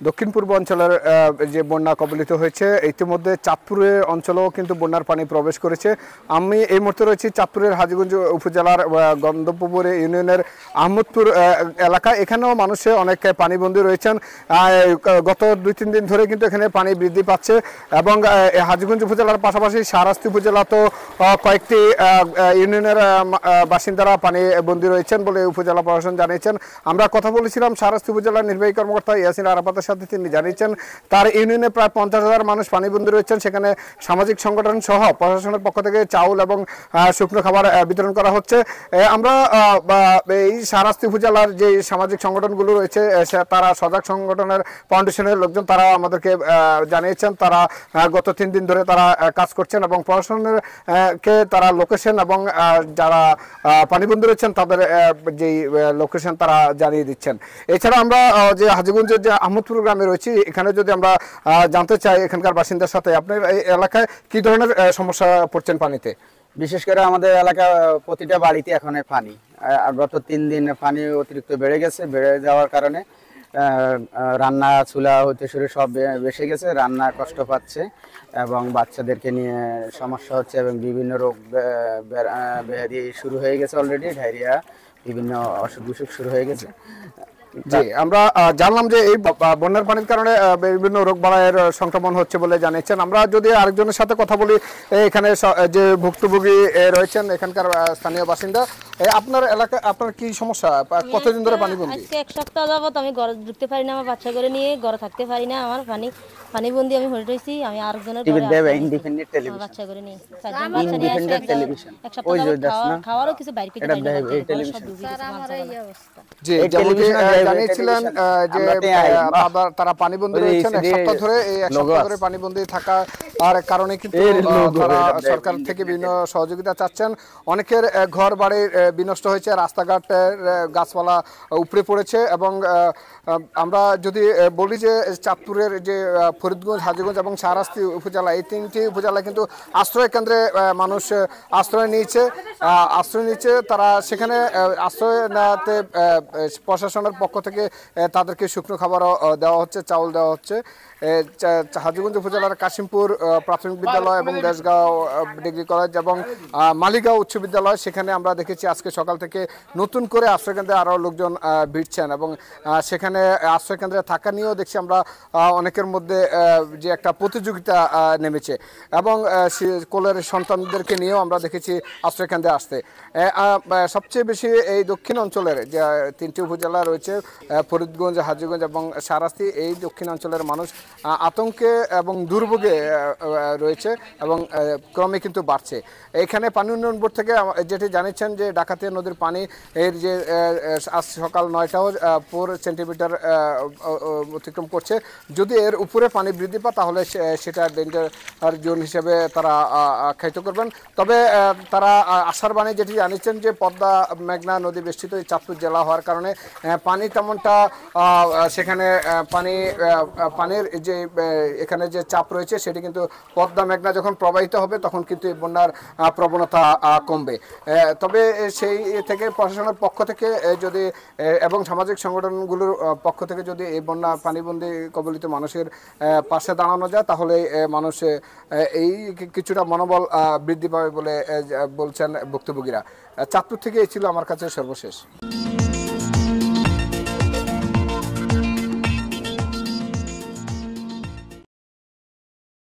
দক্ষিণ পূর্ব অঞ্চলের যে বন্যা কবলিত হয়েছে ইতিমধ্যে চাঁদপুরের অঞ্চলেও কিন্তু বন্যার পানি প্রবেশ করেছে। আমি এই মুহূর্তে রয়েছি চাঁদপুরের হাজীগঞ্জ উপজেলার গন্ধপুর ইউনিয়নের আহমদপুর এলাকা। এখানেও মানুষে অনেক পানিবন্দী রয়েছেন। গত 2-3 দিন ধরে কিন্তু এখানে পানি বৃদ্ধি পাচ্ছে এবং হাজীগঞ্জ উপজেলার পাশাপাশি শাহরাস্তি উপজেলাতেও কয়েকটি ইউনিয়নের বাসিন্দারা পানি বন্দী রয়েছেন বলে উপজেলা প্রশাসন জানিয়েছেন। আমরা কথা বলেছিলাম শাহরাস্তি উপজেলার নির্বাহী কর্মকর্তা ইয়াসিন আরাফাতের সাথে। তিনি জানিয়েছেন তার ইউনিয়নে প্রায় 50,000 মানুষ পানিবন্দী রয়েছেন। সেখানে সামাজিক সংগঠন সহ প্রশাসনের পক্ষ থেকে চাউল এবং শুকনো খাবার বিতরণ করা হচ্ছে। আমরা এই শাহরাস্তি উপজেলার যে সামাজিক সংগঠনগুলো রয়েছে তারা সজাগ সংগঠনের ফাউন্ডেশনের লোকজন তারা আমাদেরকে জানিয়েছেন তারা গত 3 দিন ধরে তারা কাজ করছেন এবং প্রশাসনের কে তারা লোকেশন এবং যারা পানিবন্দী রয়েছেন তাদের যেই লোকেশন তারা জানিয়ে দিচ্ছেন। এছাড়া আমরা যে হাজীগঞ্জের যে আহমদপুর গ্রামে রয়েছি এখানে যদি আমরা জানতে চাই এখানকার বাসিন্দার সাথে আপনার এই এলাকায় কি ধরনের সমস্যা পড়ছেন পানিতে? বিশেষ করে আমাদের এলাকা প্রতিটা বাড়িতে এখন পানি, গত 3 দিন পানি অতিরিক্ত বেড়ে গেছে। বেড়ে যাওয়ার কারণে রান্না চুলা হতে শুরু সব বেসে গেছে, রান্না কষ্ট পাচ্ছে এবং বাচ্চাদেরকে নিয়ে সমস্যা হচ্ছে এবং বিভিন্ন রোগ ব্যাধি শুরু হয়ে গেছে। অলরেডি ডায়রিয়া বিভিন্ন অসুখ বিসুখ শুরু হয়ে গেছে। জি, আমরা জানলাম যে এই বন্যার পানির কারণে বিভিন্ন রোগ বালাইয়ের সংক্রমণ হচ্ছে বলে জানিয়েছেন। আমরা যদি আরেকজনের সাথে কথা বলি, এখানে যে ভুক্তভোগী রয়েছেন এখানকার স্থানীয় বাসিন্দা, আপনার এলাকায় আপনার কি সমস্যা? কতদিন ধরে পানিবন্দী? আজকে 1 সপ্তাহ যাবত আমি ঘরে ঢুকতে পারি না, আমার বাচ্চা করে নিয়ে ঘরে থাকতে পারি না। আমার পানিবন্দী আমি হয়ে রয়েছি। আমি আরেকজনের বাচ্চা করে নিয়ে খাওয়ারও কিছু বাইরে কিছু জানিয়েছিলেন যে তারা পানিবন্দী রয়েছেন 1 সপ্তাহ ধরে। এই 1 সপ্তাহ ধরে পানিবন্দী থাকা আর কারণে কিন্তু তারা সরকার থেকে বিভিন্ন সহযোগিতা চাচ্ছেন। অনেকের ঘর বাড়ি বিনষ্ট হয়েছে, রাস্তাঘাটের গাছপালা উপড়ে পড়েছে এবং আমরা যদি বলি যে চাঁদপুরের যে ফরিদগঞ্জ, হাজীগঞ্জ এবং শাহরাস্তি উপজেলা, এই 3টি উপজেলায় কিন্তু আশ্রয় কেন্দ্রে মানুষ আশ্রয় নিয়েছে। তারা সেখানে আশ্রয় নেওয়াতে প্রশাসনের পক্ষ থেকে তাদেরকে শুকনো খাবারও দেওয়া হচ্ছে, চাউল দেওয়া হচ্ছে। হাজীগঞ্জ উপজেলার কাশিমপুর প্রাথমিক বিদ্যালয় এবং দেশগাঁও ডিগ্রি কলেজ এবং মালিগাঁও উচ্চ বিদ্যালয়, সেখানে আমরা দেখেছি আজকে সকাল থেকে নতুন করে আশ্রয়কেন্দ্রে আরও লোকজন ভিড়ছেন এবং সেখানে আশ্রয়কেন্দ্রে থাকা নিয়েও দেখছি আমরা অনেকের মধ্যে যে একটা প্রতিযোগিতা নেমেছে এবং কোলের সন্তানদেরকে নিয়েও আমরা দেখেছি আশ্রয়কেন্দ্রে আসতে। সবচেয়ে বেশি এই দক্ষিণ অঞ্চলের যে 3টি উপজেলা রয়েছে ফরিদগঞ্জ, হাজীগঞ্জ এবং শাহরাস্তি, এই দক্ষিণ অঞ্চলের মানুষ আতঙ্কে এবং দুর্ভোগে রয়েছে এবং ক্রমে কিন্তু বাড়ছে। এখানে পানি উন্নয়ন বোর্ড থেকে যেটি জানিয়েছেন যে ডাকাতিয়া নদীর পানি এর যে আজ সকাল 9টাও 4 সেন্টিমিটার অতিক্রম করছে। যদি এর উপরে পানি বৃদ্ধি পায় তাহলে সেটা ডেঞ্জার জোন হিসেবে তারা আখ্যায়িত করবেন। তবে তারা আশার বাণী যেটি জানিয়েছেন যে পদ্মা মেঘনা নদী বেষ্টিত এই চাঁদপুর জেলা হওয়ার কারণে পানি তেমনটা সেখানে পানির যে এখানে যে চাপ রয়েছে সেটি কিন্তু পদ্মা মেঘনা যখন প্রবাহিত হবে তখন কিন্তু এই বন্যার প্রবণতা কমবে। তবে সেই থেকে প্রশাসনের পক্ষ থেকে যদি এবং সামাজিক সংগঠনগুলোর পক্ষ থেকে যদি এই বন্যা পানিবন্দী কবলিত মানুষের পাশে দাঁড়ানো যায় তাহলে মানুষ এই কিছুটা মনোবল বৃদ্ধি পাবে বলে বলছেন ভুক্তভোগীরা। চাঁদপুর থেকে এই ছিল আমার কাছে সর্বশেষ।